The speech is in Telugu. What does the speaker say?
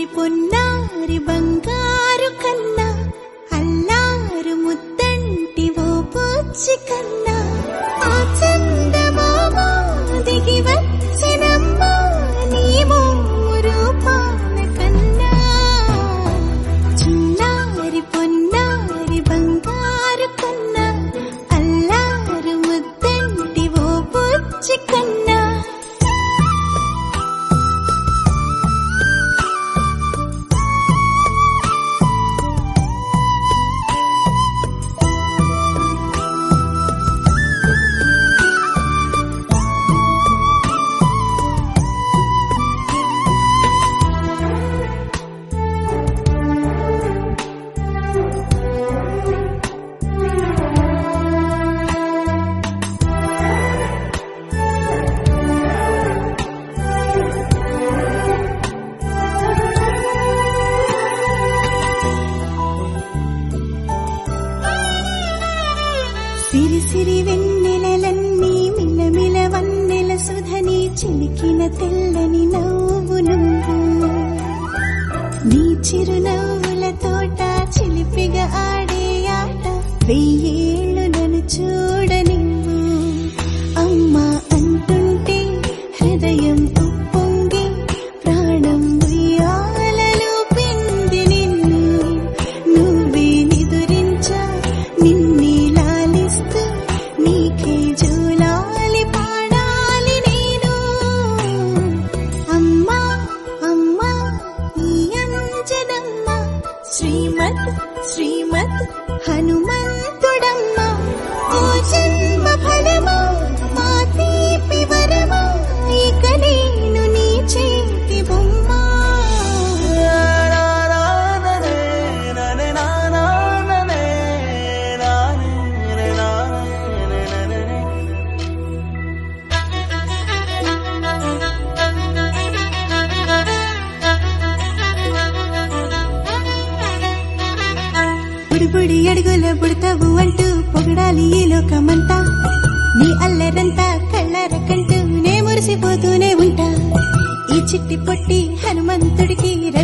చిన్నారి పొన్నారి బంగారు కన్నా అల్లారు ముద్దంటి ఓ పూచి కన్నా ఆ చందమామ దిగి వచ్చినమ్మా నీ రూపాన కన్నా చిన్నారి పొన్నారి బంగారు కన్నా అల్లారు ముద్దంటి ఓ పూచి కన్నా సిరి సిరి వెన్నెలలన్నీ మిలమిల వన్నెల సుధని చిలికిన తెల్లని నవ్వు నువ్వు నీ చిరునవ్వుల తోట చిలిపిగా ఆడే ఆట వెయ్యేళ్ళు నన్ను చూడనివ్వు అమ్మా అంటుంటే హృదయం ఉప్పొంగి ప్రాణం ఉయ్యాలలో పిండి నిన్ను నువ్వే నిదురించా నిన్నే నీకే జోలాలి పాడాలి నేను అమ్మా అమ్మా ఈ అంజనమ్మ శ్రీమత్ శ్రీమత్ హనుమంతుడమ్మ ఓ జన్మ ఫలమా మా తీపి వరమా ఇక నేను నీ చేతి బొమ్మ బుడి అడుగుల బుడతావు అంటూ పొగడాలి ఈ లోకమంతా నీ అల్లరంతా కళ్ళారకంటూ నే మురిసిపోతూనే ఉంటా ఈ చిట్టి పొట్టి హనుమంతుడికి రవి